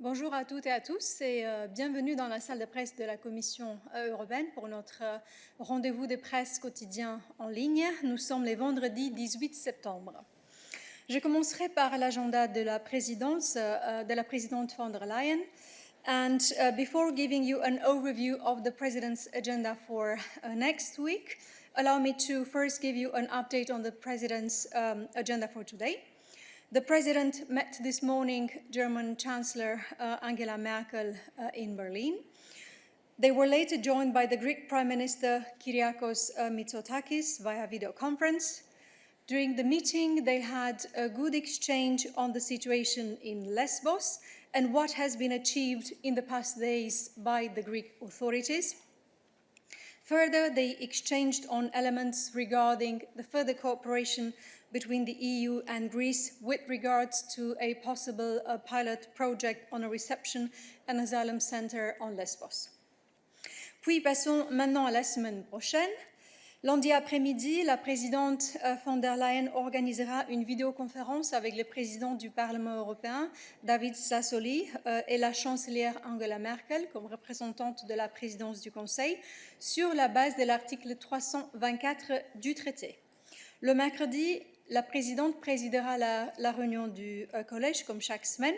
Bonjour à toutes et à tous et bienvenue dans la salle de presse de la Commission européenne pour notre rendez-vous de presse quotidien en ligne. Nous sommes les vendredis 18 septembre. Je commencerai par l'agenda de la présidente von der Leyen. And before giving you an overview of the President's agenda for next week, allow me to first give you an update on the President's agenda for today. The President met this morning German Chancellor Angela Merkel in Berlin. They were later joined by the Greek Prime Minister Kyriakos Mitsotakis via video conference. During the meeting, they had a good exchange on the situation in Lesbos and what has been achieved in the past days by the Greek authorities. Further, they exchanged on elements regarding the further cooperation between the EU and Greece with regards to a possible pilot project on a reception and asylum center on Lesbos. Puis passons maintenant à la semaine prochaine. Lundi après-midi, la présidente von der Leyen organisera une vidéoconférence avec le président du Parlement européen, David Sassoli, et la chancelière Angela Merkel, comme représentante de la présidence du Conseil, sur la base de l'article 324 du traité. Le mercredi, la présidente présidera la réunion du collège, comme chaque semaine.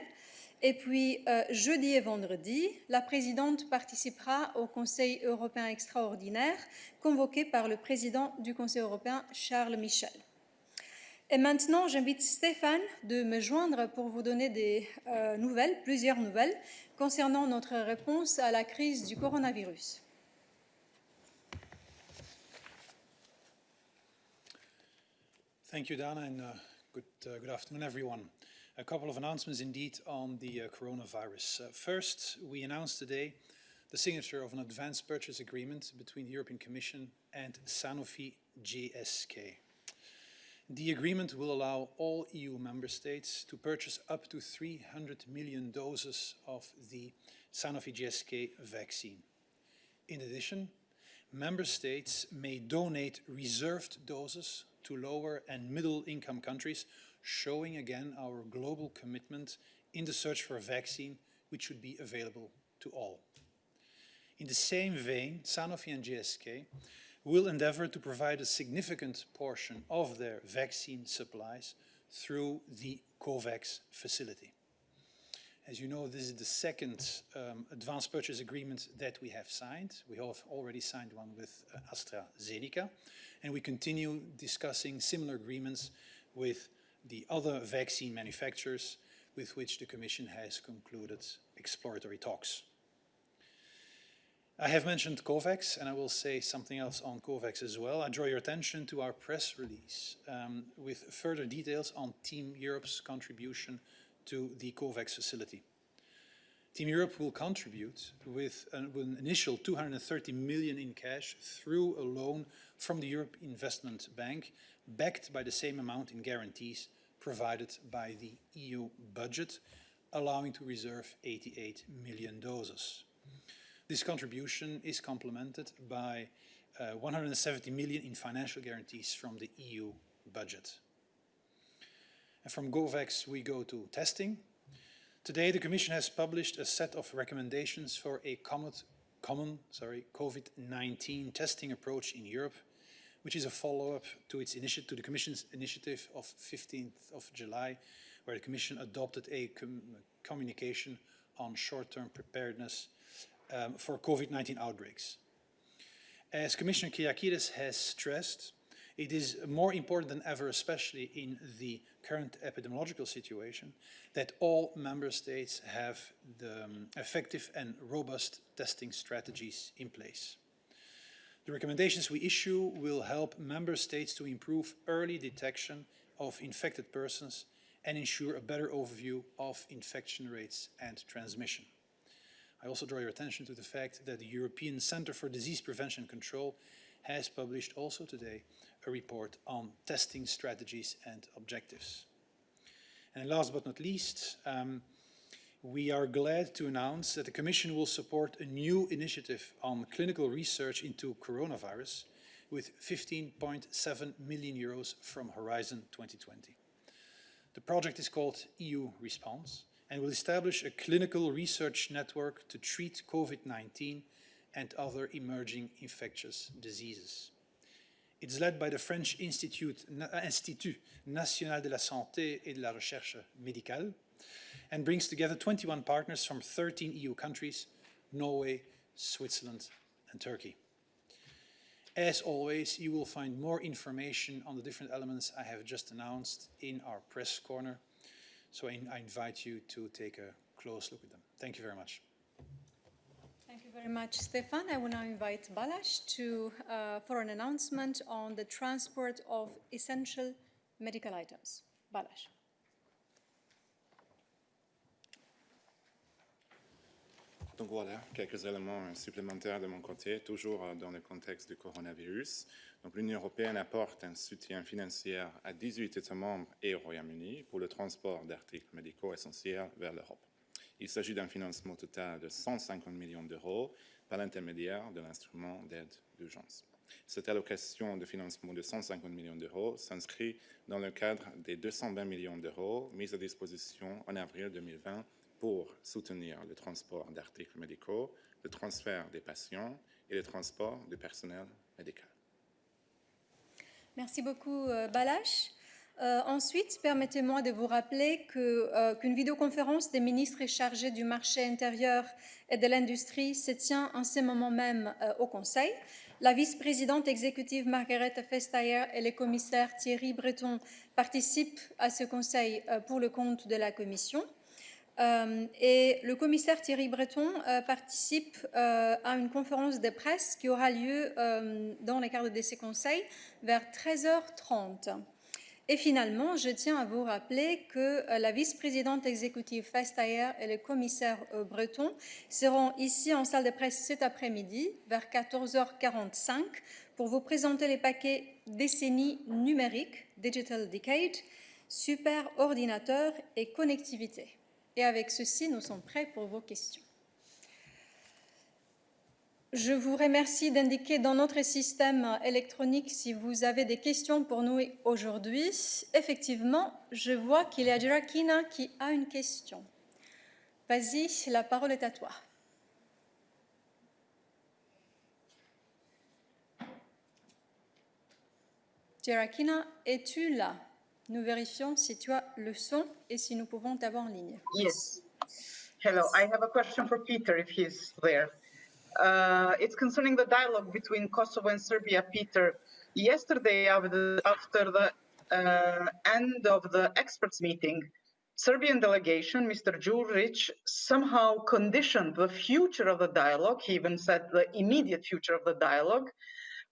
Et puis, jeudi et vendredi, la présidente participera au Conseil européen extraordinaire convoqué par le président du Conseil européen, Charles Michel. Et maintenant, j'invite Stéphane de me joindre pour vous donner des plusieurs nouvelles, concernant notre réponse à la crise du coronavirus. Thank you, Dana, and good afternoon, everyone. A couple of announcements indeed on the coronavirus. First, we announced today the signature of an advance purchase agreement between the European Commission and Sanofi GSK. The agreement will allow all EU member states to purchase up to 300 million doses of the Sanofi GSK vaccine. In addition, member states may donate reserved doses to lower and middle-income countries, showing again our global commitment in the search for a vaccine which should be available to all. In the same vein, Sanofi and GSK will endeavour to provide a significant portion of their vaccine supplies through the COVAX facility. As you know, this is the second advance purchase agreement that we have signed. We have already signed one with AstraZeneca, and we continue discussing similar agreements with the other vaccine manufacturers with which the Commission has concluded exploratory talks. I have mentioned COVAX, and I will say something else on COVAX as well. I draw your attention to our press release with further details on Team Europe's contribution to the COVAX facility. Team Europe will contribute with an initial 230 million in cash through a loan from the Europe Investment Bank, backed by the same amount in guarantees provided by the EU budget, allowing to reserve 88 million doses. This contribution is complemented by 170 million in financial guarantees from the EU budget. And from COVAX we go to testing. Today the Commission has published a set of recommendations for a common COVID-19 testing approach in Europe, which is a follow-up to the Commission's initiative of 15th of July, where the Commission adopted a communication on short-term preparedness for COVID-19 outbreaks. As Commissioner Kyriakidis has stressed, it is more important than ever, especially in the current epidemiological situation, that all member states have the effective and robust testing strategies in place. The recommendations we issue will help member states to improve early detection of infected persons and ensure a better overview of infection rates and transmission. I also draw your attention to the fact that the European Centre for Disease Prevention and Control has published also today a report on testing strategies and objectives. And last but not least, we are glad to announce that the Commission will support a new initiative on clinical research into coronavirus with 15.7 million euros from Horizon 2020. The project is called EU Response, and will establish a clinical research network to treat COVID-19 and other emerging infectious diseases. It's led by the French Institut National de la Santé et de la Recherche Médicale and brings together 21 partners from 13 EU countries, Norway, Switzerland, and Turkey. As always, you will find more information on the different elements I have just announced in our press corner. So I invite you to take a close look at them. Thank you very much. Thank you very much, Stefan. I will now invite Balázs for an announcement on the transport of essential medical items. Balázs. Donc voilà, quelques éléments supplémentaires de mon côté, toujours dans le contexte du coronavirus. Donc l'Union européenne apporte un soutien financier à 18 États membres et au Royaume-Uni pour le transport d'articles médicaux essentiels vers l'Europe. Il s'agit d'un financement total de 150 millions d'euros par l'intermédiaire de l'instrument d'aide d'urgence. Cette allocation de financement de 150 millions d'euros s'inscrit dans le cadre des 220 millions d'euros mis à disposition en avril 2020 pour soutenir le transport d'articles médicaux, le transfert des patients et le transport du personnel médical. Merci beaucoup, Balázs. Ensuite, permettez-moi de vous rappeler qu'une vidéoconférence des ministres chargés du marché intérieur et de l'industrie se tient en ce moment même au Conseil. La vice-présidente exécutive Margrethe Vestager et le commissaire Thierry Breton participent à ce Conseil pour le compte de la Commission. Et le commissaire Thierry Breton participe à une conférence de presse qui aura lieu dans le cadre de ces conseils vers 13h30. Et finalement, je tiens à vous rappeler que la vice-présidente exécutive Vestager et le commissaire Breton seront ici en salle de presse cet après-midi vers 14h45 pour vous présenter les paquets décennie numérique, Digital Decade, super ordinateur et connectivité. Et avec ceci, nous sommes prêts pour vos questions. Je vous remercie d'indiquer dans notre système électronique si vous avez des questions pour nous aujourd'hui. Effectivement, je vois qu'il y a Gerakina qui a une question. Vas-y, la parole est à toi. Gerakina, es-tu là? Nous vérifions si tu as le son et si nous pouvons t'avoir en ligne. Yes. Hello, I have a question for Peter if he's there. It's concerning the dialogue between Kosovo and Serbia. Peter, yesterday after the end of the experts meeting, Serbian delegation, Mr. Đurić, somehow conditioned the future of the dialogue, he even said the immediate future of the dialogue,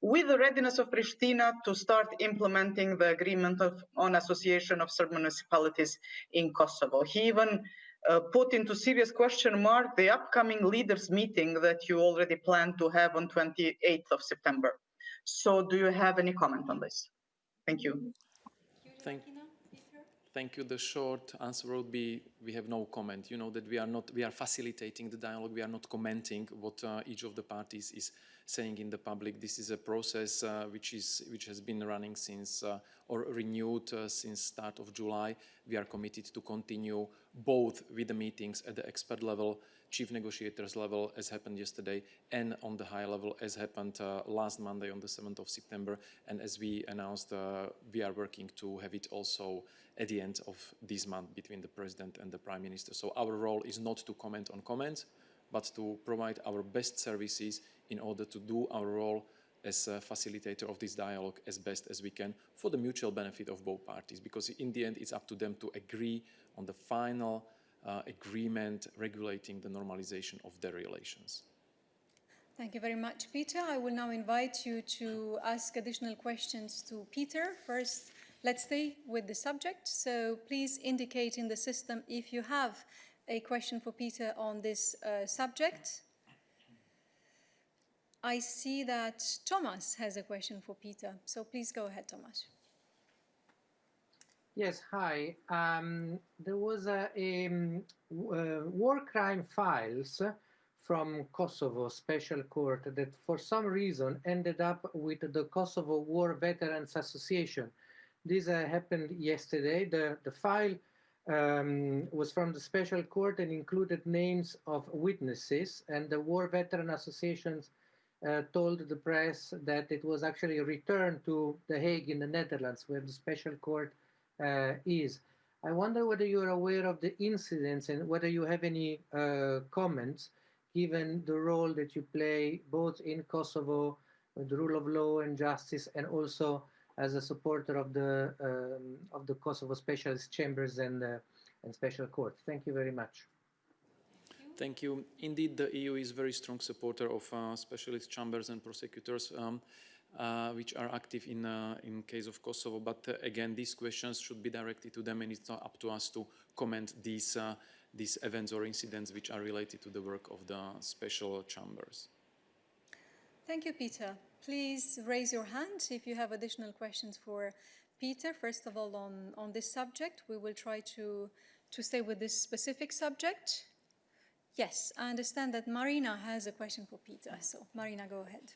with the readiness of Pristina to start implementing the agreement on association of Serb municipalities in Kosovo. He even put into serious question mark the upcoming leaders meeting that you already plan to have on 28th of September. So do you have any comment on this? Thank you. Thank you. The short answer would be we have no comment. You know that we are facilitating the dialogue. We are not commenting what each of the parties is saying in the public. This is a process which has been running since or renewed since start of July. We are committed to continue both with the meetings at the expert level, chief negotiators level, as happened yesterday, and on the high level, as happened last Monday on the 7th of September. And as we announced, we are working to have it also at the end of this month between the President and the Prime Minister. So our role is not to comment on comments, but to provide our best services in order to do our role as a facilitator of this dialogue as best as we can for the mutual benefit of both parties, because in the end it's up to them to agree on the final agreement regulating the normalization of their relations. Thank you very much, Peter. I will now invite you to ask additional questions to Peter. First, let's stay with the subject. So please indicate in the system if you have a question for Peter on this subject. I see that Thomas has a question for Peter. So please go ahead, Thomas. Yes, hi. There was a war crime files from Kosovo Special Court that for some reason ended up with the Kosovo War Veterans Association. This happened yesterday. The file was from the special court and included names of witnesses, and the war veteran associations told the press that it was actually returned to The Hague in the Netherlands, where the special court is. I wonder whether you are aware of the incidents and whether you have any comments, given the role that you play both in Kosovo, the rule of law and justice, and also as a supporter of the Kosovo Specialist Chambers and Special Court. Thank you very much. Thank you. Indeed, the EU is a very strong supporter of specialist chambers and prosecutors, which are active in case of Kosovo. But again, these questions should be directed to them, and it's not up to us to comment these events or incidents which are related to the work of the special chambers. Thank you, Peter. Please raise your hand if you have additional questions for Peter. First of all, on this subject, we will try to stay with this specific subject. Yes, I understand that Marina has a question for Peter. So, Marina, go ahead.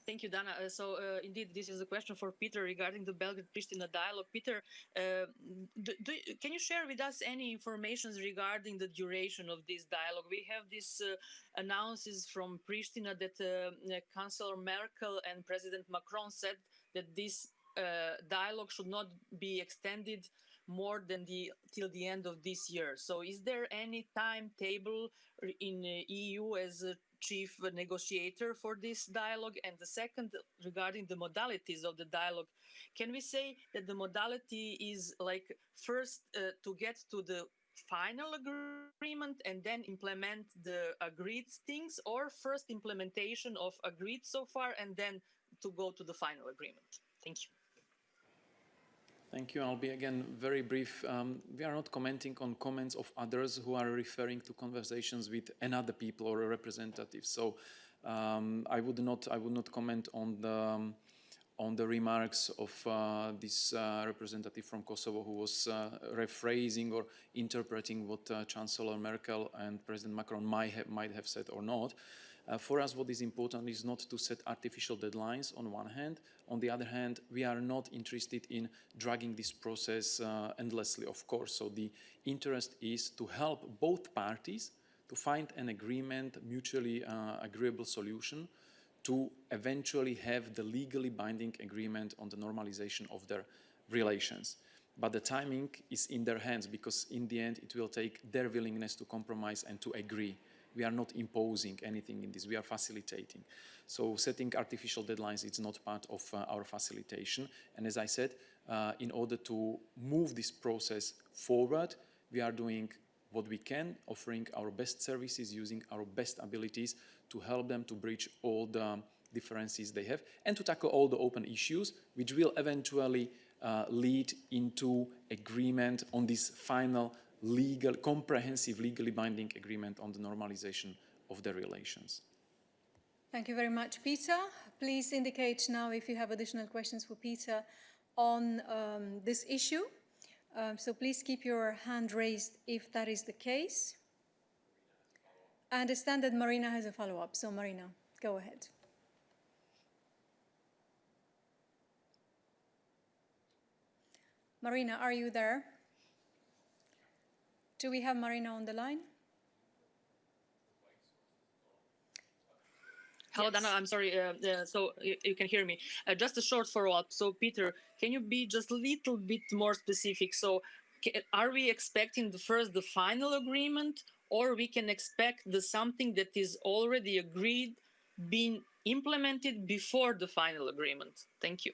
Thank you, Dana. Indeed, this is a question for Peter regarding the Belgrade-Pristina dialogue. Peter, can you share with us any information regarding the duration of this dialogue? We have these announces from Pristina that Chancellor Merkel and President Macron said that this dialogue should not be extended more than till the end of this year. So is there any timetable in EU as a chief negotiator for this dialogue? And the second, regarding the modalities of the dialogue, can we say that the modality is like first to get to the final agreement and then implement the agreed things, or first implementation of agreed so far and then to go to the final agreement? Thank you. Thank you. I'll be again very brief. We are not commenting on comments of others who are referring to conversations with another people or a representative. So I would not comment on the remarks of this representative from Kosovo who was rephrasing or interpreting what Chancellor Merkel and President Macron might have said or not. For us, what is important is not to set artificial deadlines on one hand. On the other hand, we are not interested in dragging this process endlessly, of course. So the interest is to help both parties to find an agreement, mutually agreeable solution, to eventually have the legally binding agreement on the normalization of their relations. But the timing is in their hands, because in the end, it will take their willingness to compromise and to agree. We are not imposing anything in this, we are facilitating. So setting artificial deadlines is not part of our facilitation. And as I said, in order to move this process forward, we are doing what we can, offering our best services, using our best abilities to help them to bridge all the differences they have and to tackle all the open issues, which will eventually lead into agreement on this final comprehensive, legally binding agreement on the normalization of their relations. Thank you very much, Peter. Please indicate now if you have additional questions for Peter on this issue. So please keep your hand raised if that is the case. I understand that Marina has a follow-up, so Marina, go ahead. Marina, are you there? Do we have Marina on the line? Hello, Dana, I'm sorry, so you can hear me. Just a short follow-up. So, Peter, can you be just a little bit more specific? So, are we expecting the final agreement, or we can expect something that is already agreed being implemented before the final agreement? Thank you.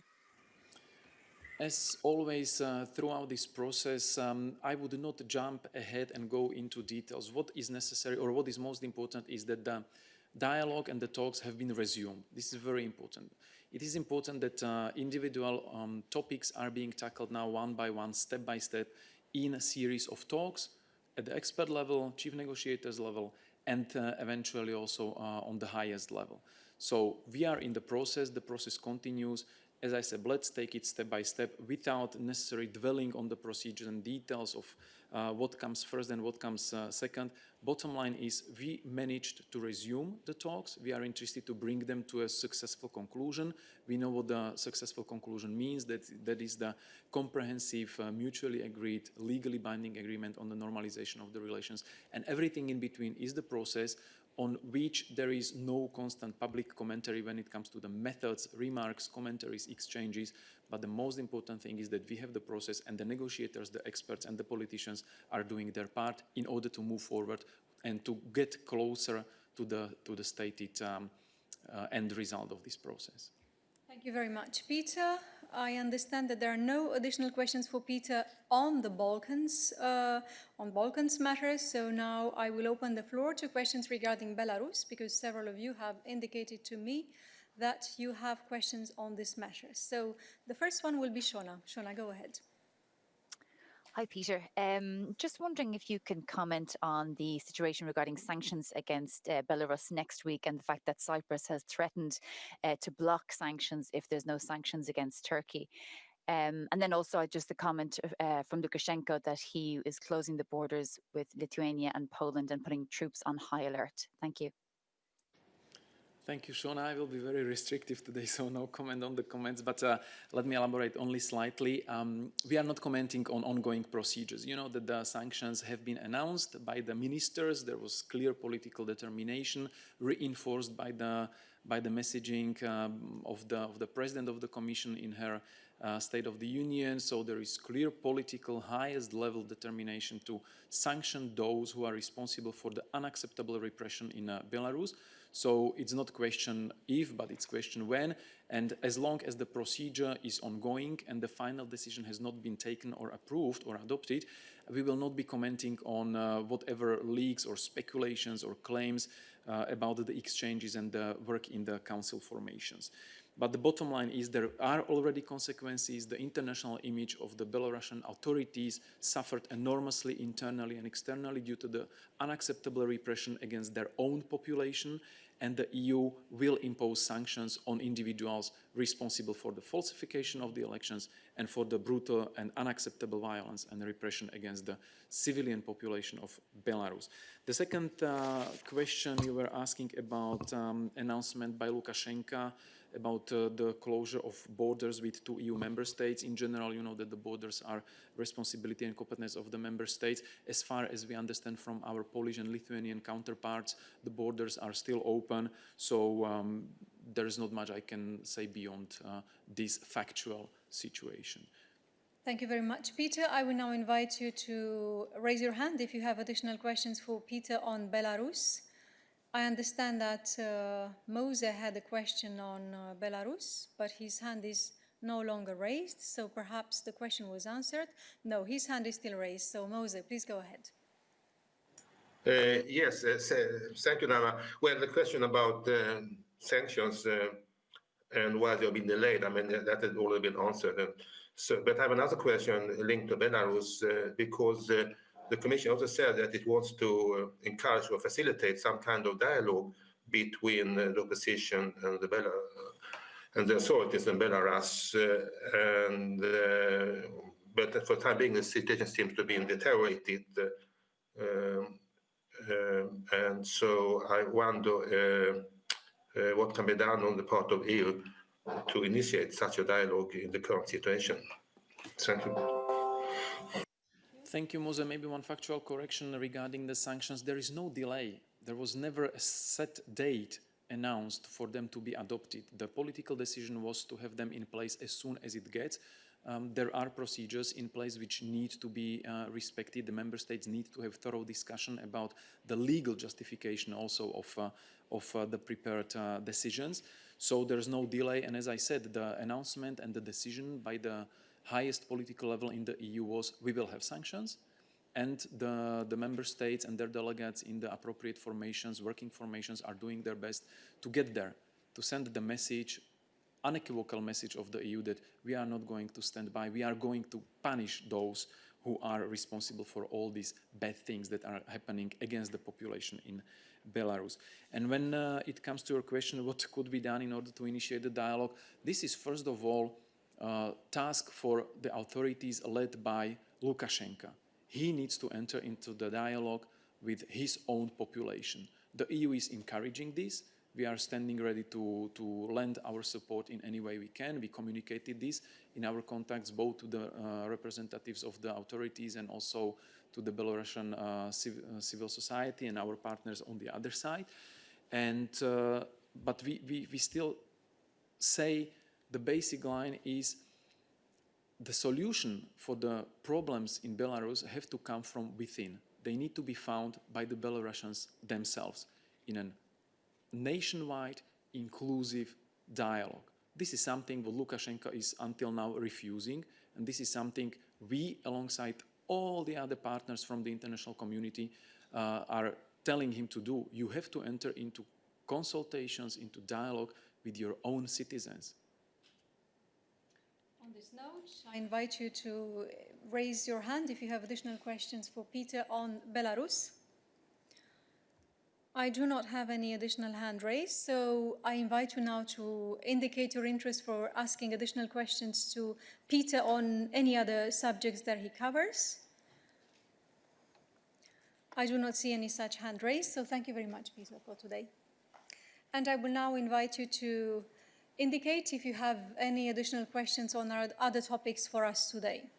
As always, throughout this process, I would not jump ahead and go into details. What is necessary, or what is most important, is that the dialogue and the talks have been resumed. This is very important. It is important that individual topics are being tackled now one by one, step by step, in a series of talks at the expert level, chief negotiators level, and eventually also on the highest level. So we are in the process continues. as I said, let's take it step by step without necessarily dwelling on the procedures and details of what comes first and what comes second. Bottom line is we managed to resume the talks. We are interested to bring them to a successful conclusion. We know what the successful conclusion means, that is the comprehensive, mutually agreed, legally binding agreement on the normalization of the relations. And everything in between is the process on which there is no constant public commentary when it comes to the methods, remarks, commentaries, exchanges. But the most important thing is that we have the process, and the negotiators, the experts, and the politicians are doing their part in order to move forward and to get closer to the stated end result of this process. Thank you very much, Peter. I understand that there are no additional questions for Peter on the Balkans matters. So now I will open the floor to questions regarding Belarus, because several of you have indicated to me that you have questions on this matter. So the first one will be Shona. Shona, go ahead. Hi, Peter. Just wondering if you can comment on the situation regarding sanctions against Belarus next week, and the fact that Cyprus has threatened to block sanctions if there's no sanctions against Turkey. And then also just a comment from Lukashenko that he is closing the borders with Lithuania and Poland and putting troops on high alert. Thank you. Thank you, Shona. I will be very restrictive today, so no comment on the comments, but let me elaborate only slightly. We are not commenting on ongoing procedures. You know that the sanctions have been announced by the ministers. There was clear political determination, reinforced by the messaging of the President of the Commission in her State of the Union. So there is clear political, highest level determination to sanction those who are responsible for the unacceptable repression in Belarus. So it's not question if, but it's question when. And as long as the procedure is ongoing and the final decision has not been taken or approved or adopted, we will not be commenting on whatever leaks or speculations or claims about the exchanges and the work in the council formations. But the bottom line is there are already consequences. The international image of the Belarusian authorities suffered enormously internally and externally due to the unacceptable repression against their own population, and the EU will impose sanctions on individuals responsible for the falsification of the elections and for the brutal and unacceptable violence and repression against the civilian population of Belarus. The second question you were asking about announcement by Lukashenko about the closure of borders with 2 EU member states. In general, you know that the borders are responsibility and competence of the member states. As far as we understand from our Polish and Lithuanian counterparts, the borders are still open. So there is not much I can say beyond this factual situation. Thank you very much, Peter. I will now invite you to raise your hand if you have additional questions for Peter on Belarus. I understand that Mose had a question on Belarus, but his hand is no longer raised, so perhaps the question was answered. No, his hand is still raised, so Mose, please go ahead. Yes, thank you, Nana. Well, the question about sanctions and why they've been delayed, I mean, that has already been answered. But I have another question linked to Belarus, because the Commission also said that it wants to encourage or facilitate some kind of dialogue between the opposition and the authorities in Belarus. But for the time being, the situation seems to be deteriorated. And so I wonder what can be done on the part of EU to initiate such a dialogue in the current situation. Thank you. Thank you, Mose. Maybe one factual correction regarding the sanctions. There is no delay. There was never a set date announced for them to be adopted. The political decision was to have them in place as soon as it gets. There are procedures in place which need to be respected. The member states need to have thorough discussion about the legal justification also of the prepared decisions. So there's no delay. And as I said, the announcement and the decision by the highest political level in the EU was we will have sanctions, and the member states and their delegates in the appropriate formations, working formations, are doing their best to get there, to send the message, unequivocal message of the EU that we are not going to stand by. We are going to punish those who are responsible for all these bad things that are happening against the population in Belarus. And when it comes to your question, what could be done in order to initiate the dialogue, this is first of all a task for the authorities led by Lukashenko. He needs to enter into the dialogue with his own population. The EU is encouraging this. We are standing ready to lend our support in any way we can. We communicated this in our contacts both to the representatives of the authorities and also to the Belarusian civil society and our partners on the other side. And, but we still say the basic line is the solution for the problems in Belarus have to come from within. They need to be found by the Belarusians themselves in a nationwide, inclusive dialogue. This is something what Lukashenko is until now refusing, and this is something we, alongside all the other partners from the international community, are telling him to do. You have to enter into consultations, into dialogue with your own citizens. On this note, I invite you to raise your hand if you have additional questions for Peter on Belarus. I do not have any additional hand raised, so I invite you now to indicate your interest for asking additional questions to Peter on any other subjects that he covers. I do not see any such hand raised, so thank you very much, Peter, for today. And I will now invite you to indicate if you have any additional questions on our other topics for us today.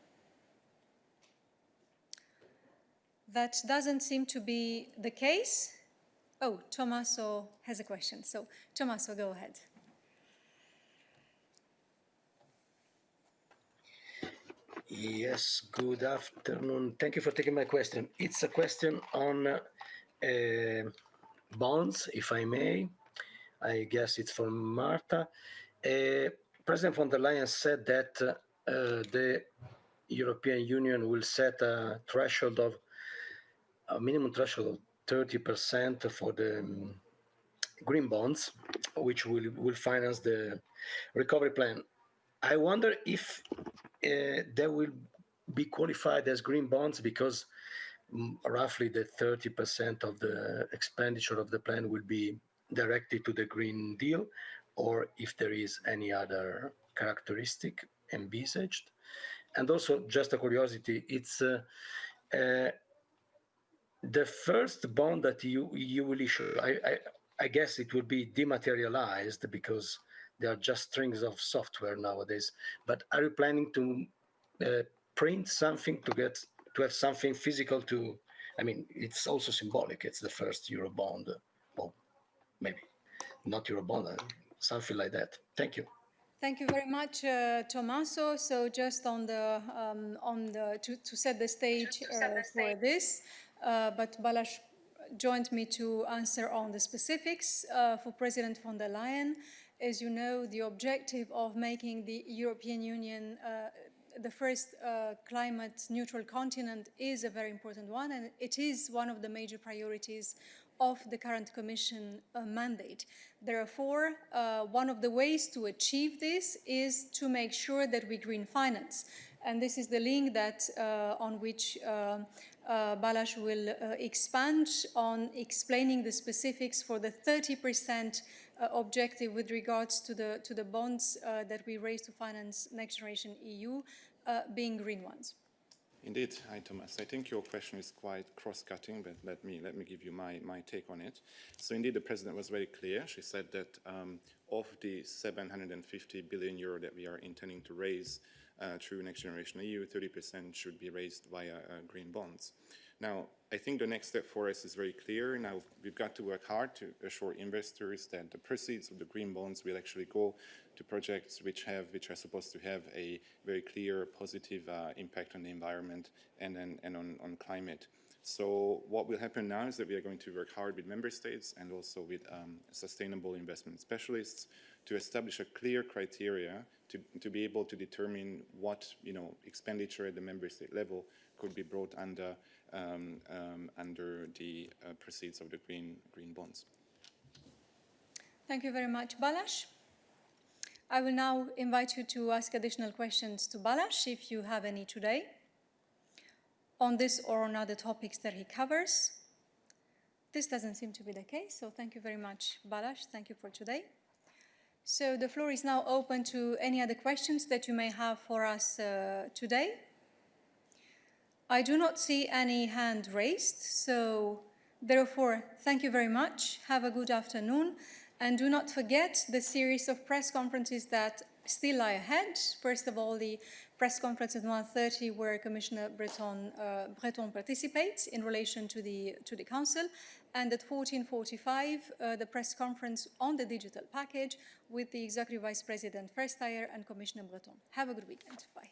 That doesn't seem to be the case. Oh, Tommaso has a question. So, Tommaso, go ahead. Yes, good afternoon. Thank you for taking my question. It's a question on bonds, if I may. I guess it's for Marta. President von der Leyen said that the European Union will set a threshold of a minimum threshold of 30% for the green bonds, which will finance the recovery plan. I wonder if they will be qualified as green bonds because roughly the 30% of the expenditure of the plan will be directed to the Green Deal, or if there is any other characteristic envisaged. And also, just a curiosity, it's the first bond that you will issue. I guess it will be dematerialized because they are just strings of software nowadays. But are you planning to print something to have something physical to? I mean, it's also symbolic. It's the first Eurobond, or maybe not Eurobond, something like that. Thank you. Thank you very much, Tommaso. So just to set the stage for this, but Balázs joined me to answer on the specifics. For President von der Leyen, as you know, the objective of making the European Union the first climate-neutral continent is a very important one, and it is one of the major priorities of the current Commission mandate. Therefore, one of the ways to achieve this is to make sure that we green finance. And this is the link that on which Balázs will expand on explaining the specifics for the 30% objective with regards to the bonds that we raise to finance Next Generation EU being green ones. Indeed, hi Thomas. I think your question is quite cross-cutting, but let me give you my take on it. So indeed, the President was very clear. She said that of the 750 billion euro that we are intending to raise through Next Generation EU, 30% should be raised via green bonds. Now, I think the next step for us is very clear. Now, we've got to work hard to assure investors that the proceeds of the green bonds will actually go to projects which are supposed to have a very clear positive impact on the environment and on climate. So what will happen now is that we are going to work hard with member states and also with sustainable investment specialists to establish a clear criteria to be able to determine what expenditure at the member state level could be brought under the proceeds of the green bonds. Thank you very much, Balázs. I will now invite you to ask additional questions to Balázs, if you have any today. on this or on other topics that he covers? This doesn't seem to be the case, so thank you very much, Balázs. Thank you for today. So the floor is now open to any other questions that you may have for us today. I do not see any hand raised, so therefore, thank you very much. Have a good afternoon, and do not forget the series of press conferences that still lie ahead. First of all, the press conference at 1:30, where Commissioner Breton participates in relation to the Council, and at 14:45, the press conference on the digital package with the Executive Vice President Versteyer and Commissioner Breton. Have a good weekend. Bye.